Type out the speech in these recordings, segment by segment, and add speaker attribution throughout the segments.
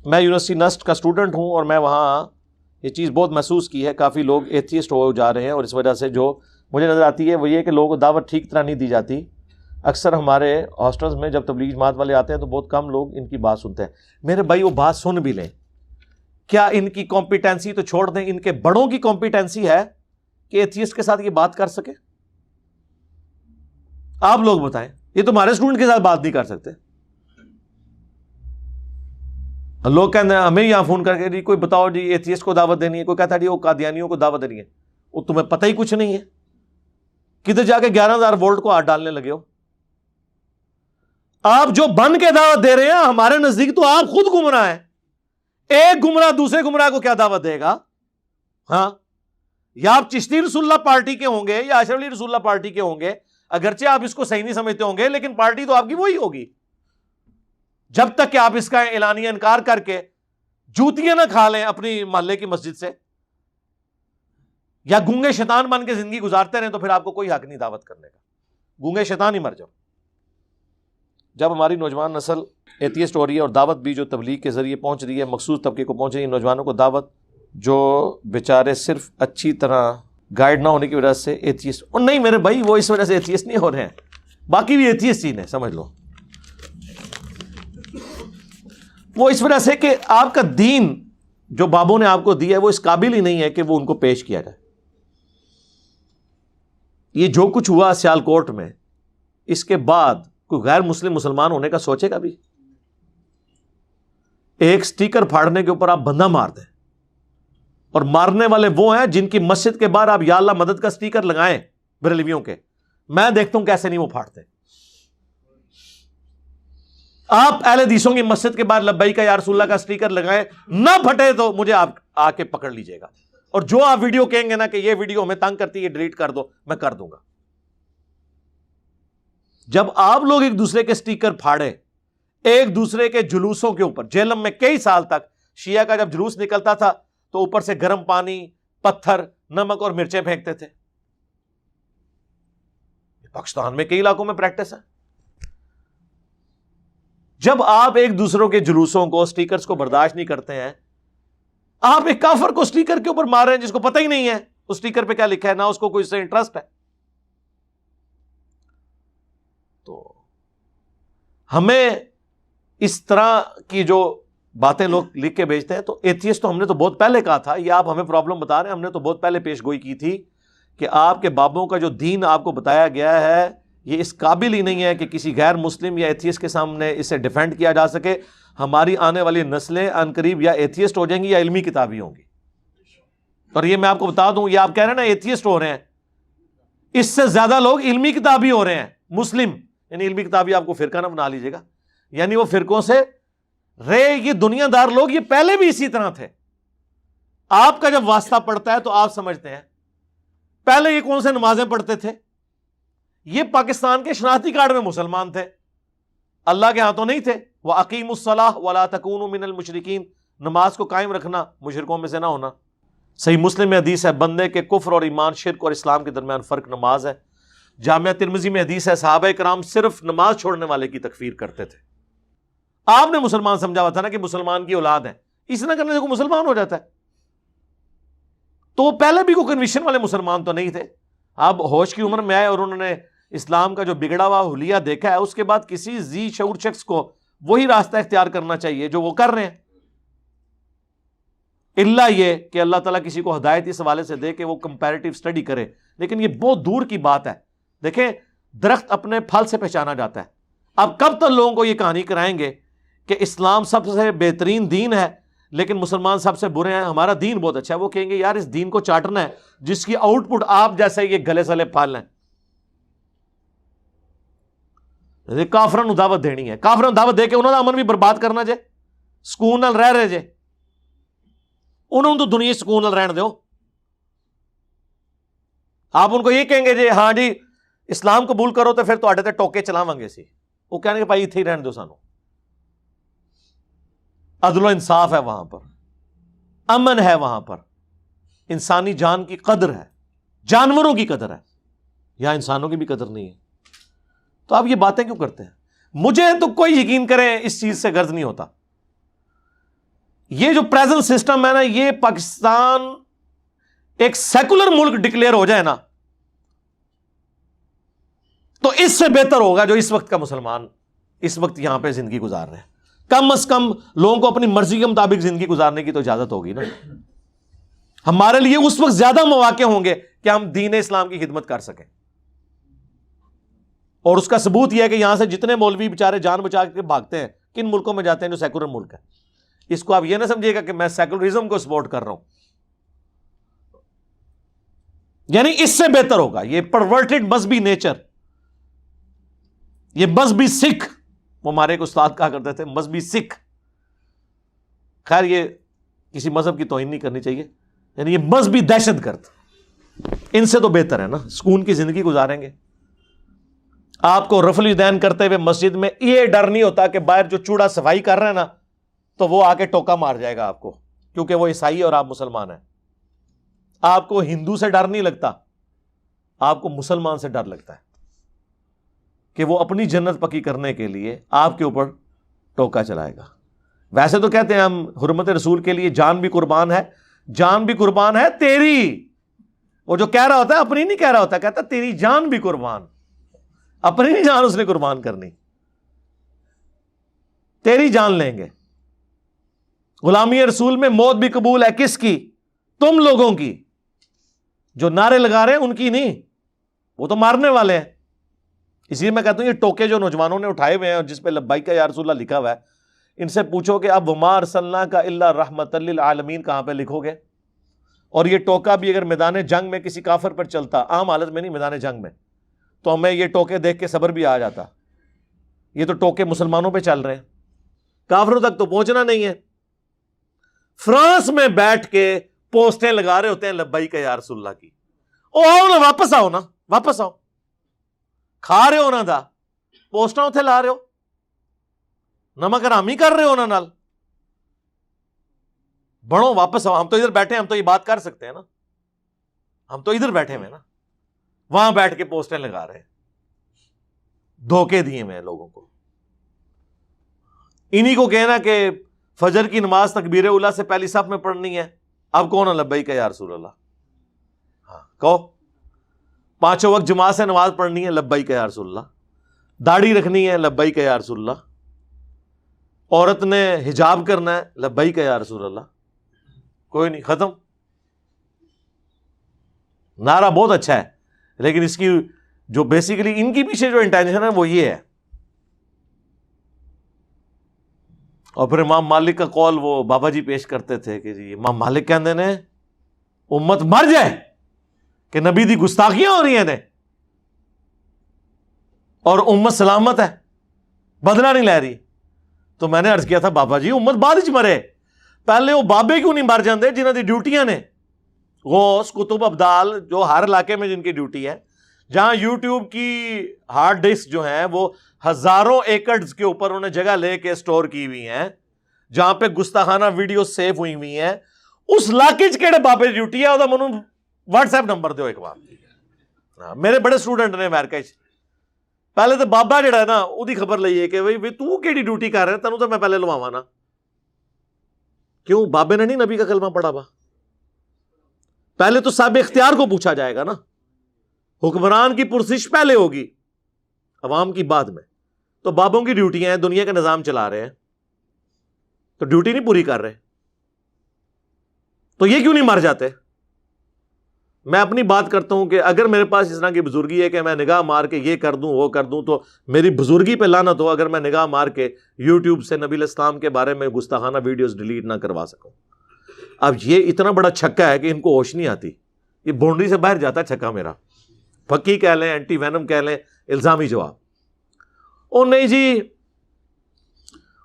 Speaker 1: میں یونیورسٹی نسٹ کا اسٹوڈنٹ ہوں اور میں وہاں یہ چیز بہت محسوس کی ہے. کافی لوگ ایتھیسٹ ہو جا رہے ہیں اور اس وجہ سے جو مجھے نظر آتی ہے وہ یہ کہ لوگوں کو دعوت ٹھیک طرح نہیں دی جاتی. اکثر ہمارے ہاسٹلز میں جب تبلیغ جماعت والے آتے ہیں تو بہت کم لوگ ان کی بات سنتے ہیں. میرے بھائی وہ بات سن بھی لیں, کیا ان کی کمپیٹنسی تو چھوڑ دیں, ان کے بڑوں کی کمپیٹنسی ہے کہ ایتھیسٹ کے ساتھ یہ بات کر سکے؟ آپ لوگ بتائیں. یہ تمہارے اسٹوڈنٹ کے ساتھ بات نہیں کر سکتے. لوگ کہتے ہیں ہمیں یہاں فون کر کے جی کوئی بتاؤ جی ایتھیسٹ کو دعوت دینی ہے, کوئی کہتا ہے جی وہ قادیانیوں کو دعوت دینی ہے. وہ تمہیں پتہ ہی کچھ نہیں ہے, کدھر جا کے 11,000 وولٹ کو ہاتھ ڈالنے لگے ہو. آپ جو بن کے دعوت دے رہے ہیں ہمارے نزدیک تو آپ خود گمراہ ہیں. ایک گمراہ دوسرے گمراہ کو کیا دعوت دے گا؟ ہاں, یا آپ چشتی رسول اللہ پارٹی کے ہوں گے یا اشرف علی رسول اللہ پارٹی کے ہوں گے, اگرچہ آپ اس کو صحیح نہیں سمجھتے ہوں گے لیکن پارٹی تو آپ کی وہی ہوگی. جب تک کہ آپ اس کا اعلانیہ انکار کر کے جوتیاں نہ کھا لیں اپنی محلے کی مسجد سے یا گونگے شیطان بن کے زندگی گزارتے رہیں تو پھر آپ کو کوئی حق نہیں دعوت کرنے کا. گونگے شیطان ہی مر جاؤ. جب ہماری نوجوان نسل ایتھیسٹ ہو رہی ہے اور دعوت بھی جو تبلیغ کے ذریعے پہنچ رہی ہے مخصوص طبقے کو پہنچ رہی ہے, نوجوانوں کو دعوت جو بیچارے صرف اچھی طرح گائیڈ نہ ہونے کی وجہ سے ایتھیسٹ, اور نہیں میرے بھائی وہ اس وجہ سے ایتھیسٹ نہیں ہو رہے ہیں, باقی بھی ایتھیسٹ ہی ہیں سمجھ لو. وہ اس وجہ سے کہ آپ کا دین جو بابوں نے آپ کو دیا ہے وہ اس قابل ہی نہیں ہے کہ وہ ان کو پیش کیا جائے. یہ جو کچھ ہوا سیالکوٹ میں, اس کے بعد کوئی غیر مسلم مسلمان ہونے کا سوچے گا بھی؟ ایک سٹیکر پھاڑنے کے اوپر آپ بندہ مار دیں, اور مارنے والے وہ ہیں جن کی مسجد کے باہر آپ یا اللہ مدد کا سٹیکر لگائیں بریلویوں کے, میں دیکھتا ہوں کیسے نہیں وہ پھاڑتے. آپ اہل حدیثوں کی مسجد کے باہر لبیک یا رسول اللہ کا سٹیکر لگائیں, نہ پھٹے تو مجھے آپ آ کے پکڑ لیجئے گا, اور جو آپ ویڈیو کہیں گے نا کہ یہ ویڈیو ہمیں تنگ کرتی ہے یہ ڈیلیٹ کر دو, میں کر دوں گا. جب آپ لوگ ایک دوسرے کے سٹیکر پھاڑے ایک دوسرے کے جلوسوں کے اوپر, جیلم میں کئی سال تک شیعہ کا جب جلوس نکلتا تھا تو اوپر سے گرم پانی, پتھر, نمک اور مرچیں پھینکتے تھے. پاکستان میں کئی علاقوں میں پریکٹس ہے. جب آپ ایک دوسروں کے جلوسوں کو سٹیکرز کو برداشت نہیں کرتے ہیں, آپ ایک کافر کو سٹیکر کے اوپر مار رہے ہیں جس کو پتہ ہی نہیں ہے اس سٹیکر پہ کیا لکھا ہے, نہ اس کو کوئی اس سے انٹرسٹ ہے. تو ہمیں اس طرح کی جو باتیں لوگ لکھ کے بھیجتے ہیں, تو ایتھیسٹ تو ہم نے تو بہت پہلے کہا تھا, یہ آپ ہمیں پرابلم بتا رہے ہیں, ہم نے تو بہت پہلے پیش گوئی کی تھی کہ آپ کے بابوں کا جو دین آپ کو بتایا گیا ہے یہ اس قابل ہی نہیں ہے کہ کسی غیر مسلم یا ایتھیسٹ کے سامنے اسے ڈیفینڈ کیا جا سکے. ہماری آنے والی نسلیں ان قریب یا ایتھیسٹ ہو جائیں گی یا علمی کتابی ہوں گی. اور یہ میں آپ کو بتا دوں, یہ آپ کہہ رہے ہیں نا ایتھیسٹ ہو رہے ہیں, اس سے زیادہ لوگ علمی کتابی ہو رہے ہیں. مسلم یعنی علمی کتابی آپ کو فرقہ نہ بنا لیجیے گا, یعنی وہ فرقوں سے رہے. یہ دنیا دار لوگ یہ پہلے بھی اسی طرح تھے. آپ کا جب واسطہ پڑتا ہے تو آپ سمجھتے ہیں پہلے یہ کون سے نمازیں پڑھتے تھے, یہ پاکستان کے شناختی کارڈ میں مسلمان تھے, اللہ کے ہاتھوں نہیں تھے. وَأَقِيمُوا الصَّلَاةَ وَلَا تَكُونُوا مِنَ الْمُشْرِكِينَ, نماز کو قائم رکھنا, مشرکوں میں سے نہ ہونا. صحیح مسلم میں حدیث ہے بندے کے کفر اور ایمان, شرک اور اسلام کے درمیان فرق نماز ہے. جامعہ ترمذی میں حدیث ہے صحابہ کرام صرف نماز چھوڑنے والے کی تکفیر کرتے تھے. آپ نے مسلمان سمجھا ہوا تھا نا کہ مسلمان کی اولاد ہے, اس نہ کرنے سے کوئی مسلمان ہو جاتا ہے. تو وہ پہلے بھی کوئی کنویشن والے مسلمان تو نہیں تھے. آپ ہوش کی عمر میں آئے اور انہوں نے اسلام کا جو بگڑا ہوا حلیہ دیکھا ہے, اس کے بعد کسی ذی شعور شخص کو وہی راستہ اختیار کرنا چاہیے جو وہ کر رہے ہیں, الا یہ کہ اللہ تعالیٰ کسی کو ہدایت اس حوالے سے دے کہ وہ کمپیریٹیو اسٹڈی کرے. لیکن یہ بہت دور کی بات ہے. دیکھیں درخت اپنے پھل سے پہچانا جاتا ہے. اب کب تک لوگوں کو یہ کہانی کرائیں گے کہ اسلام سب سے بہترین دین ہے لیکن مسلمان سب سے برے ہیں, ہمارا دین بہت اچھا ہے. وہ کہیں گے یار اس دین کو چاٹنا ہے جس کی آؤٹ پٹ آپ جیسے یہ گلے سلے پھل ہیں. کافروں کو دعوت دینی ہے, کافروں کو دعوت دے کے انہوں نے امن بھی برباد کرنا جے, سکون نال رہ رہے جے, انہوں تو دنیا سکون نال رہن دیو. آپ ان کو یہ کہیں گے جی ہاں جی اسلام قبول کرو تو پھر تواڈے تے ٹوکے چلاواں گے سی, وہ کہنے گے بھائی اتنے ہی رہن دو سانو. عدل و انصاف ہے وہاں پر, امن ہے وہاں پر, انسانی جان کی قدر ہے, جانوروں کی قدر ہے, یہاں انسانوں کی بھی قدر نہیں ہے. تو آپ یہ باتیں کیوں کرتے ہیں؟ مجھے تو کوئی یقین کریں اس چیز سے غرض نہیں ہوتا. یہ جو پریزنٹ سسٹم ہے نا، یہ پاکستان ایک سیکولر ملک ڈکلیئر ہو جائے نا تو اس سے بہتر ہوگا جو اس وقت کا مسلمان اس وقت یہاں پہ زندگی گزار رہے ہیں. کم از کم لوگوں کو اپنی مرضی کے مطابق زندگی گزارنے کی تو اجازت ہوگی نا. ہمارے لیے اس وقت زیادہ مواقع ہوں گے کہ ہم دین اسلام کی خدمت کر سکیں. اور اس کا ثبوت یہ ہے کہ یہاں سے جتنے مولوی بیچارے جان بچا کے بھاگتے ہیں کن ملکوں میں جاتے ہیں جو سیکولر ملک ہے. اس کو آپ یہ نہ سمجھیے گا کہ میں سیکولرزم کو سپورٹ کر رہا ہوں. یعنی اس سے بہتر ہوگا. یہ پرورٹڈ مذہبی نیچر، یہ مذہبی سکھ، وہ ہمارے ایک استاد کہا کرتے تھے مذہبی سکھ. خیر یہ کسی مذہب کی توہین نہیں کرنی چاہیے. یعنی یہ مذہبی دہشت گرد، ان سے تو بہتر ہے نا، سکون کی زندگی گزاریں گے. آپ کو رفع الیدین کرتے ہوئے مسجد میں یہ ڈر نہیں ہوتا کہ باہر جو چوڑا صفائی کر رہے ہیں نا تو وہ آ کے ٹوکا مار جائے گا آپ کو، کیونکہ وہ عیسائی اور آپ مسلمان ہیں. آپ کو ہندو سے ڈر نہیں لگتا، آپ کو مسلمان سے ڈر لگتا ہے کہ وہ اپنی جنت پکی کرنے کے لیے آپ کے اوپر ٹوکا چلائے گا. ویسے تو کہتے ہیں ہم حرمت رسول کے لیے جان بھی قربان ہے، جان بھی قربان ہے تیری. وہ جو کہہ رہا ہوتا ہے اپنی نہیں کہہ رہا ہوتا، کہتا تیری جان بھی قربان. اپنی نہیں جان اس نے قربان کرنی، تیری جان لیں گے. غلامی رسول میں موت بھی قبول ہے کس کی؟ تم لوگوں کی. جو نعرے لگا رہے ہیں ان کی نہیں، وہ تو مارنے والے ہیں. اسی لیے میں کہتا ہوں یہ ٹوکے جو نوجوانوں نے اٹھائے ہوئے ہیں اور جس پہ لبیک یا رسول اللہ لکھا ہوا ہے، ان سے پوچھو کہ اب وما ارسلناک الا رحمۃ للعالمین کہاں پہ لکھو گے؟ اور یہ ٹوکا بھی اگر میدان جنگ میں کسی کافر پر چلتا، عام حالت میں نہیں، میدان جنگ میں، تو ہمیں یہ ٹوکے دیکھ کے صبر بھی آ جاتا. یہ تو ٹوکے مسلمانوں پہ چل رہے ہیں، کافروں تک تو پہنچنا نہیں ہے. فرانس میں بیٹھ کے پوسٹیں لگا رہے ہوتے ہیں لبیک یا رسول اللہ کی. او آؤ نا، واپس آؤ نا، واپس آؤ. کھا رہے ہو نا دا پوسٹاں اتنے لا رہے ہو، نمک حرامی کر رہے ہو نا نال. بڑھو واپس آؤ. ہم تو ادھر بیٹھے ہیں، ہم تو یہ بات کر سکتے ہیں نا، ہم تو ادھر بیٹھے ہوئے نا، وہاں بیٹھ کے پوسٹیں لگا رہے ہیں. دھوکے دیے ہوئے ہیں لوگوں کو. انہی کو کہنا کہ فجر کی نماز تکبیر اولیٰ سے پہلی صف میں پڑھنی ہے. اب کون ہے لبیک یا رسول اللہ؟ ہاں کہو. پانچوں وقت جماعت سے نماز پڑھنی ہے، لبیک یا رسول اللہ. داڑھی رکھنی ہے، لبیک یا رسول اللہ. عورت نے حجاب کرنا ہے، لبیک یا رسول اللہ. کوئی نہیں، ختم. نعرہ بہت اچھا ہے لیکن اس کی جو بیسیکلی ان کی پیچھے جو انٹینشن ہے وہ یہ ہے. اور پھر امام مالک کا قول وہ بابا جی پیش کرتے تھے کہ جی امام مالک کہندے نے امت مر جائے کہ نبی دی گستاخیاں ہو رہی ہیں نے اور امت سلامت ہے، بدلہ نہیں لے رہی. تو میں نے عرض کیا تھا بابا جی امت بعد وچ مرے، پہلے وہ بابے کیوں نہیں مر جاندے جنہاں دی ڈیوٹیاں نے؟ غوث، کتب، ابدال، جو ہر علاقے میں جن کی ڈیوٹی ہے، جہاں یوٹیوب کی ہارڈ ڈسک جو ہیں وہ ہزاروں ایکڑز کے اوپر انہیں جگہ لے کے سٹور کی ہوئی ہیں، جہاں پہ گستاخانہ ویڈیو سیو ہوئی ہوئی ہیں، اس علاقے کہڑے بابے ڈیوٹی ہے وہ منو واٹس ایپ نمبر دیو ایک بار. میرے بڑے اسٹوڈنٹ نے امریکہ پہلے تو بابا جڑا ہے نا وہی خبر لئیے کہ بھائی تو کیڑی ڈیوٹی کر رہے ہیں، تینوں تو میں پہلے لواواں نا. کیوں؟ بابے نے نہیں نبی کا کلمہ پڑھا با. پہلے تو صاحب اختیار کو پوچھا جائے گا نا. حکمران کی پرسش پہلے ہوگی، عوام کی بعد میں. تو بابوں کی ڈیوٹیاں ہیں، دنیا کا نظام چلا رہے ہیں تو ڈیوٹی نہیں پوری کر رہے، تو یہ کیوں نہیں مر جاتے؟ میں اپنی بات کرتا ہوں کہ اگر میرے پاس اس طرح کی بزرگی ہے کہ میں نگاہ مار کے یہ کر دوں وہ کر دوں، تو میری بزرگی پہ لعنت ہو اگر میں نگاہ مار کے یوٹیوب سے نبی الاسلام کے بارے میں گستاخانہ ویڈیوز ڈیلیٹ نہ کروا سکوں. اب یہ اتنا بڑا چھکا ہے کہ ان کو ہوش نہیں آتی، یہ باؤنڈری سے باہر جاتا ہے چھکا میرا. پھکی کہہ لیں، اینٹی وینم کہہ لیں، الزامی جواب. او نہیں جی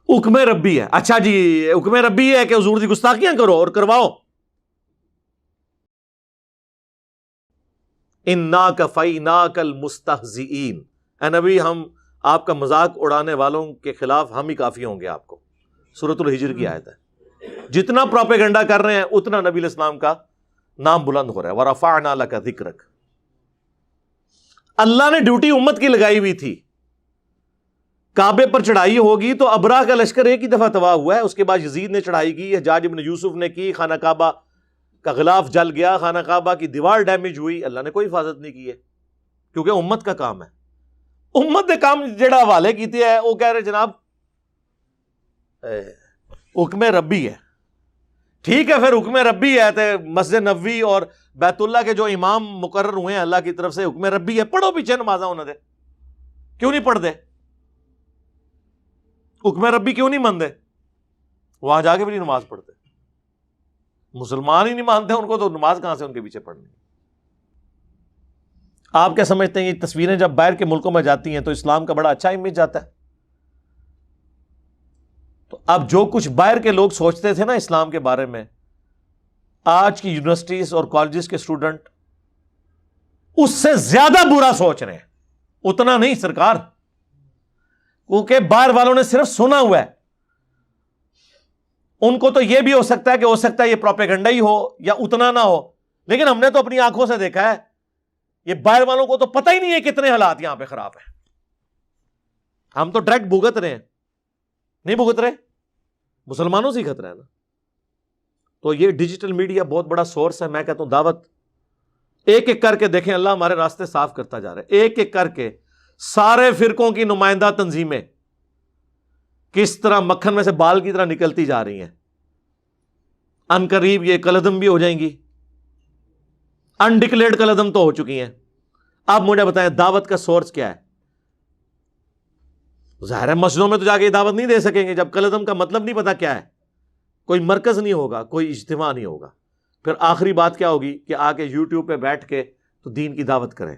Speaker 1: حکم ربی ہے. اچھا جی حکم ربی ہے کہ حضور دی گستاخیاں کرو اور کرواؤ. اِنَّا كَفَيْنَاكَ الْمُسْتَهْزِئِينَ، اے نبی ہم آپ کا مذاق اڑانے والوں کے خلاف ہم ہی کافی ہوں گے آپ کو. سورۃ الحجر کی آیت ہے. جتنا پروپیگنڈا کر رہے ہیں اتنا نبی علیہ السلام کا نام بلند ہو رہا ہے. وَرَفَعْنَا لَكَ ذِكْرَكَ. اللہ نے ڈیوٹی امت کی لگائی ہوئی تھی کعبے پر چڑھائی ہوگی تو ابراہ کا لشکر ایک ہی دفعہ تباہ ہوا ہے، اس کے بعد یزید نے چڑھائی کی، حجاج ابن یوسف نے کی، خانہ کعبہ کا غلاف جل گیا، خانہ کعبہ کی دیوار ڈیمیج ہوئی، اللہ نے کوئی حفاظت نہیں کی ہے، کیونکہ امت کا کام ہے۔ امت نے کام جڑا حوالے کیتے ہے، وہ کہہ رہے جناب حکم ربی ہے، ٹھیک ہے، پھر حکم ربی ہے تو مسجد نبوی اور بیت اللہ کے جو امام مقرر ہوئے ہیں اللہ کی طرف سے، حکم ربی ہے، پڑھو پیچھے نمازاں انہوں نے، کیوں نہیں پڑھ دے؟ حکم ربی کیوں نہیں مانتے؟ وہاں جا کے بھی نہیں نماز پڑھتے، مسلمان ہی نہیں مانتے ان کو، تو نماز کہاں سے ان کے پیچھے پڑھنی؟ آپ کیا سمجھتے ہیں یہ تصویریں جب باہر کے ملکوں میں جاتی ہیں تو اسلام کا بڑا اچھا امیج جاتا ہے؟ تو اب جو کچھ باہر کے لوگ سوچتے تھے نا اسلام کے بارے میں، آج کی یونیورسٹیز اور کالجز کے اسٹوڈنٹ اس سے زیادہ برا سوچ رہے ہیں۔ اتنا نہیں سرکار، کیونکہ باہر والوں نے صرف سنا ہوا ہے، ان کو تو یہ بھی ہو سکتا ہے کہ ہو سکتا ہے یہ پروپیگنڈا ہی ہو یا اتنا نہ ہو، لیکن ہم نے تو اپنی آنکھوں سے دیکھا ہے، یہ باہر والوں کو تو پتہ ہی نہیں ہے کتنے حالات یہاں پہ خراب ہیں، ہم تو ڈائریکٹ بھگت رہے ہیں، نہیں بھگت رہے، مسلمانوں سے ہی خطرہ ہے نا۔ تو یہ ڈیجیٹل میڈیا بہت بڑا سورس ہے، میں کہتا ہوں دعوت ایک ایک کر کے دیکھیں، اللہ ہمارے راستے صاف کرتا جا رہا ہے، ایک ایک کر کے سارے فرقوں کی نمائندہ تنظیمیں کس طرح مکھن میں سے بال کی طرح نکلتی جا رہی ہیں، ان قریب یہ کلعدم بھی ہو جائیں گی، انڈکلیئرڈ کلعدم تو ہو چکی ہیں۔ اب مجھے بتائیں دعوت کا سورس کیا ہے؟ ظاہر ہے مسجدوں میں تو جا کے دعوت نہیں دے سکیں گے جب کلعدم کا مطلب نہیں پتا کیا ہے، کوئی مرکز نہیں ہوگا، کوئی اجتماع نہیں ہوگا، پھر آخری بات کیا ہوگی کہ آ کے یوٹیوب پہ بیٹھ کے تو دین کی دعوت کریں۔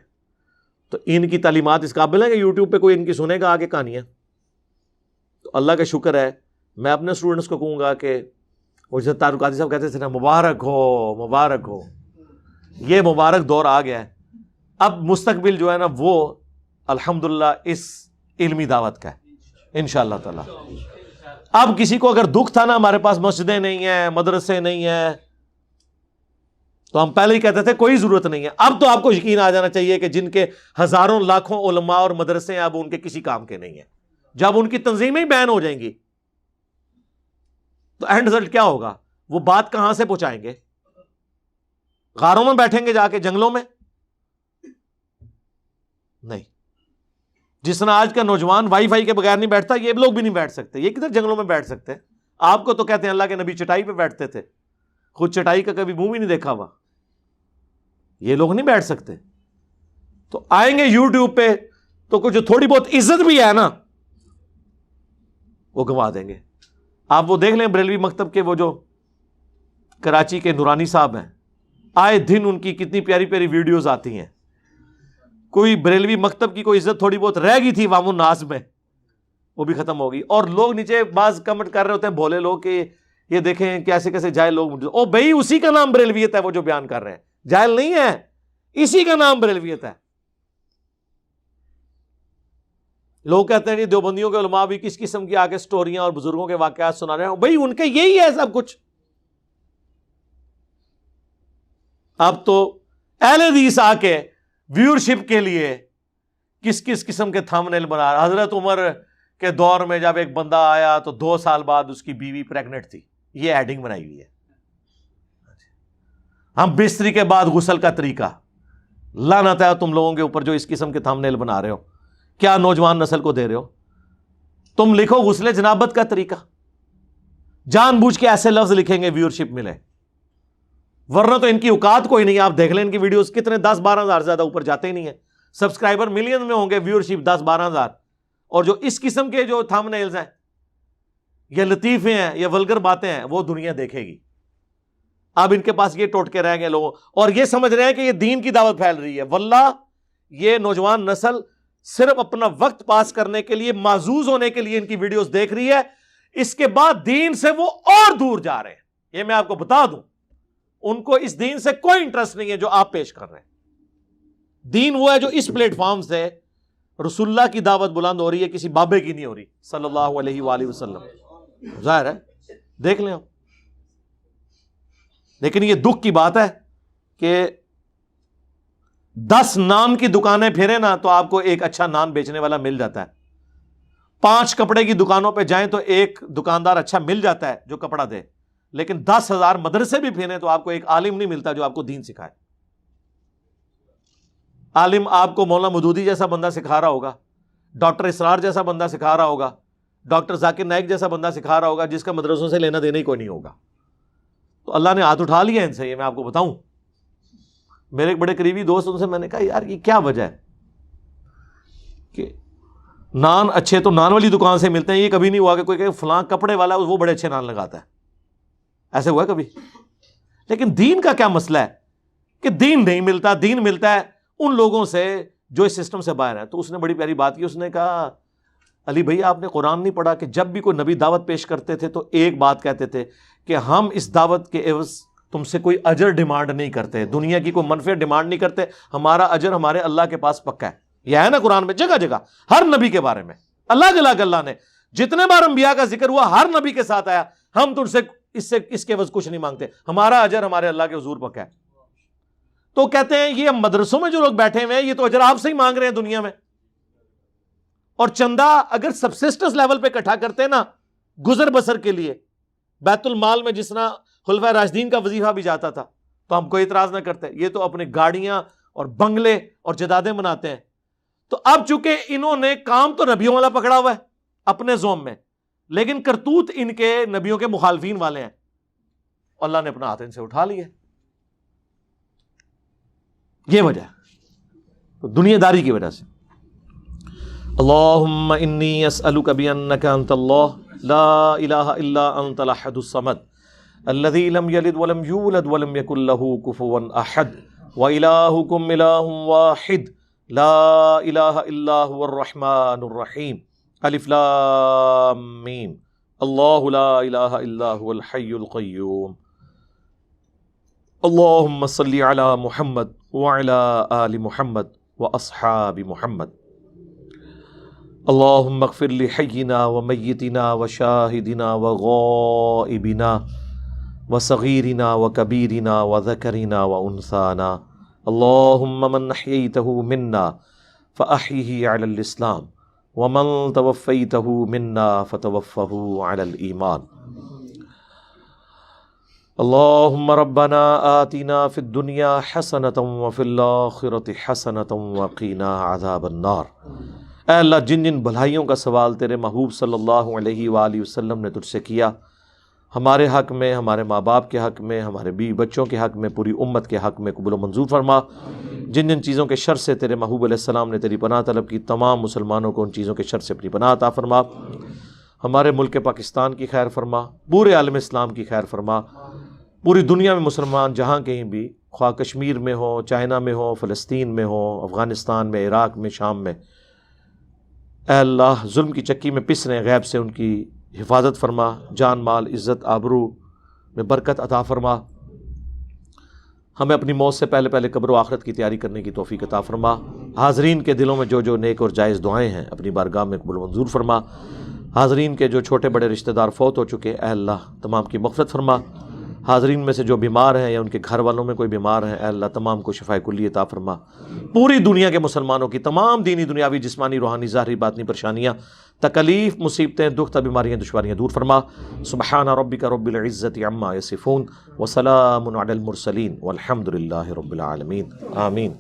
Speaker 1: تو ان کی تعلیمات اس قابل ہے کہ یوٹیوب پہ کوئی ان کی سنے گا آگے کہانیاں؟ تو اللہ کا شکر ہے، میں اپنے اسٹوڈنٹس کو کہوں گا کہ وہ جیسے طارق قادری صاحب کہتے تھے نا، مبارک ہو مبارک ہو، یہ مبارک دور آ گیا ہے، اب مستقبل جو ہے نا وہ الحمدللہ اس علمی دعوت کا ہے انشاءاللہ تعالی۔ اب کسی کو اگر دکھ تھا نا ہمارے پاس مسجدیں نہیں ہیں، مدرسے نہیں ہیں، تو ہم پہلے ہی کہتے تھے کوئی ضرورت نہیں ہے، اب تو آپ کو یقین آ جانا چاہیے کہ جن کے ہزاروں لاکھوں علماء اور مدرسے ہیں اب ان کے کسی کام کے نہیں ہیں، جب ان کی تنظیمیں ہی بین ہو جائیں گی تو اینڈ رزلٹ کیا ہوگا؟ وہ بات کہاں سے پہنچائیں گے؟ غاروں میں بیٹھیں گے جا کے، جنگلوں میں؟ نہیں، جس طرح آج کا نوجوان وائی فائی کے بغیر نہیں بیٹھتا، یہ لوگ بھی نہیں بیٹھ سکتے، یہ کدھر جنگلوں میں بیٹھ سکتے ہیں؟ آپ کو تو کہتے ہیں اللہ کے نبی چٹائی پہ بیٹھتے تھے، خود چٹائی کا کبھی منہ بھی نہیں دیکھا ہوا، یہ لوگ نہیں بیٹھ سکتے۔ تو آئیں گے یوٹیوب پہ تو کچھ جو تھوڑی بہت عزت بھی ہے نا وہ گنوا دیں گے۔ آپ وہ دیکھ لیں بریلوی مکتب کے وہ جو کراچی کے نورانی صاحب ہیں، آئے دن ان کی کتنی پیاری پیاری ویڈیوز آتی ہیں، کوئی بریلوی مکتب کی کوئی عزت تھوڑی بہت رہ گئی تھی عوام الناس میں، وہ بھی ختم ہوگی، اور لوگ نیچے بعض کمنٹ کر رہے ہوتے ہیں بھولے لوگ کہ یہ دیکھیں کیسے کیسے جاہل لوگ، او بھائی اسی کا نام بریلویت ہے وہ جو بیان کر رہے ہیں، جاہل نہیں ہے، اسی کا نام بریلویت ہے۔ لوگ کہتے ہیں دیوبندیوں کے علماء بھی کس قسم کی آگے سٹوریاں اور بزرگوں کے واقعات سنا رہے ہیں، بھائی ان کے یہی ہے سب کچھ۔ اب تو اہل حدیث آ کے ویورشپ کے لیے کس کس قسم کے تھمبنیل بنا رہا۔ حضرت عمر کے دور میں جب ایک بندہ آیا تو 2 سال بعد اس کی بیوی پریگنٹ تھی، یہ ایڈنگ بنائی ہوئی ہے۔ ہم بستری کے بعد غسل کا طریقہ، لعنت ہے تم لوگوں کے اوپر جو اس قسم کے تھمبنیل بنا رہے ہو، کیا نوجوان نسل کو دے رہے ہو؟ تم لکھو غسل جنابت کا طریقہ، جان بوجھ کے ایسے لفظ لکھیں گے ویورشپ ملے، ورنہ تو ان کی اوقات کوئی نہیں۔ آپ دیکھ لیں ان کی ویڈیوز کتنے 10-12 ہزار زیادہ اوپر جاتے ہی نہیں ہیں، سبسکرائبر ملین میں ہوں گے، ویورشپ 10-12 ہزار، اور جو اس قسم کے جو تھمبنیلز ہیں یا لطیفے ہیں یا ولگر باتیں ہیں وہ دنیا دیکھے گی۔ اب ان کے پاس یہ ٹوٹکے رہ گئے لوگوں، اور یہ سمجھ رہے ہیں کہ یہ دین کی دعوت پھیل رہی ہے۔ واللہ یہ نوجوان نسل صرف اپنا وقت پاس کرنے کے لیے، معزوز ہونے کے لیے ان کی ویڈیوز دیکھ رہی ہے، اس کے بعد دین سے وہ اور دور جا رہے ہیں، یہ میں آپ کو بتا دوں۔ ان کو اس دین سے کوئی انٹرسٹ نہیں ہے جو آپ پیش کر رہے ہیں۔ دین وہ ہے جو اس پلیٹ فارم سے رسول اللہ کی دعوت بلند ہو رہی ہے، کسی بابے کی نہیں ہو رہی صلی اللہ علیہ وآلہ وسلم۔ ظاہر ہے، دیکھ لیں آپ۔ لیکن یہ دکھ کی بات ہے کہ 10 نان کی دکانیں پھرے نا تو آپ کو ایک اچھا نان بیچنے والا مل جاتا ہے، 5 کپڑے کی دکانوں پہ جائیں تو ایک دکاندار اچھا مل جاتا ہے جو کپڑا دے، لیکن 10,000 مدرسے بھی پھیریں تو آپ کو ایک عالم نہیں ملتا جو آپ کو دین سکھائے۔ عالم آپ کو مولانا مودودی جیسا بندہ سکھا رہا ہوگا، ڈاکٹر اسرار جیسا بندہ سکھا رہا ہوگا، ڈاکٹر ذاکر نائک جیسا بندہ سکھا رہا ہوگا، جس کا مدرسوں سے لینا دینا ہی کوئی نہیں ہوگا۔ تو اللہ نے ہاتھ اٹھا لیا ان سے، یہ میں آپ کو بتاؤں۔ میرے ایک بڑے قریبی دوست، ان سے میں نے کہا یار یہ کیا وجہ ہے کہ نان اچھے تو نان والی دکان سے ملتے ہیں، یہ کبھی نہیں ہوا کہ کوئی کہ فلاں کپڑے والا وہ بڑے اچھے نان لگاتا ہے، ایسے ہوا ہے کبھی؟ لیکن دین کا کیا مسئلہ ہے کہ دین نہیں ملتا، دین ملتا ہے ان لوگوں سے جو اس سسٹم سے باہر ہیں۔ تو اس نے بڑی پیاری بات کی، اس نے کہا علی بھائی آپ نے قرآن نہیں پڑھا کہ جب بھی کوئی نبی دعوت پیش کرتے تھے تو ایک بات کہتے تھے کہ ہم اس دعوت کے عوض تم سے کوئی اجر ڈیمانڈ نہیں کرتے، دنیا کی کوئی منفعت ڈیمانڈ نہیں کرتے، ہمارا اجر ہمارے اللہ کے پاس پکا ہے۔ یہ ہے نا قرآن میں جگہ جگہ ہر نبی کے بارے میں اللہ نے جتنے بار انبیاء کا ذکر ہوا ہر نبی کے ساتھ آیا ہم تم سے اس کے عوض کچھ نہیں مانگتے، ہمارا اجر ہمارے اللہ کے حضور پکا ہے۔ تو کہتے ہیں یہ مدرسوں میں جو لوگ بیٹھے ہوئے ہیں یہ تو اجر آپ سے ہی مانگ رہے ہیں دنیا میں، اور چندہ اگر سبسسٹنس لیول پہ اکٹھا کرتے ہیں نا گزر بسر کے لیے، بیت المال میں جس طرح خلفائے راشدین کا وظیفہ بھی جاتا تھا تو ہم کوئی اعتراض نہ کرتے۔ یہ تو اپنے گاڑیاں اور بنگلے اور جدادیں بناتے ہیں۔ تو اب چونکہ انہوں نے کام تو نبیوں والا پکڑا ہوا ہے اپنے زوم میں، لیکن کرتوت ان کے نبیوں کے مخالفین والے ہیں، اللہ نے اپنا ہاتھ ان سے اٹھا لیا۔ یہ وجہ ہے دنیا داری کی وجہ سے۔ اللہم انی اسألک بانک انت اللہ لا الہ الا انت الاحد الصمد الذی لم یلد ولم یولد ولم یکن لہ کفوا احد وإلہکم الہ واحد لا الہ الا هو الرحمن الرحیم الف لام میم اللہ لا الہ الا هو الحی القیوم اللہم صلی علی محمد وعلی آل محمد واصحاب محمد اللہم اغفر لحینا ومیتنا وشاہدنا وغائبنا وصغیرنا وکبیرنا وذکرنا وانثانا اللہم من احییتہ منا فاحیہ علی الاسلام ومن توفیتہ منا فتوفہ علی الایمان اللہم ربنا آتنا فی الدنیا حسنۃ وفی الآخرۃ حسنۃ وقنا عذاب النار۔ اے اللہ جن جن بھلائیوں کا سوال تیرے محبوب صلی اللہ علیہ وآلہ وسلم نے تجھ سے کیا، ہمارے حق میں، ہمارے ماں باپ کے حق میں، ہمارے بیوی بچوں کے حق میں، پوری امت کے حق میں قبول و منظور فرما۔ جن جن چیزوں کے شر سے تیرے محبوب علیہ السلام نے تیری پناہ طلب کی، تمام مسلمانوں کو ان چیزوں کے شر سے اپنی پناہ عطا فرما۔ ہمارے ملک پاکستان کی خیر فرما، پورے عالم اسلام کی خیر فرما، پوری دنیا میں مسلمان جہاں کہیں بھی، خواہ کشمیر میں ہو، چائنا میں ہو، فلسطین میں ہو، افغانستان میں، عراق میں، شام میں، اے اللہ ظلم کی چکی میں پس رہے غیب سے ان کی حفاظت فرما، جان مال عزت آبرو میں برکت عطا فرما، ہمیں اپنی موت سے پہلے پہلے قبر و آخرت کی تیاری کرنے کی توفیق عطا فرما۔ حاضرین کے دلوں میں جو جو نیک اور جائز دعائیں ہیں اپنی بارگاہ میں قبول منظور فرما۔ حاضرین کے جو چھوٹے بڑے رشتہ دار فوت ہو چکے، اے اللہ تمام کی مغفرت فرما۔ حاضرین میں سے جو بیمار ہیں یا ان کے گھر والوں میں کوئی بیمار ہیں، اے اللہ تمام کو شفائے کلی عطا فرما۔ پوری دنیا کے مسلمانوں کی تمام دینی دنیاوی جسمانی روحانی ظاہری باطنی پریشانیاں، تکلیف مصیبتیں دکھ بیماریاں دشواریاں دور فرما۔ سبحان ربک رب العزت عما یصفون وسلام علی المرسلین والحمد للہ رب العالمین، آمین۔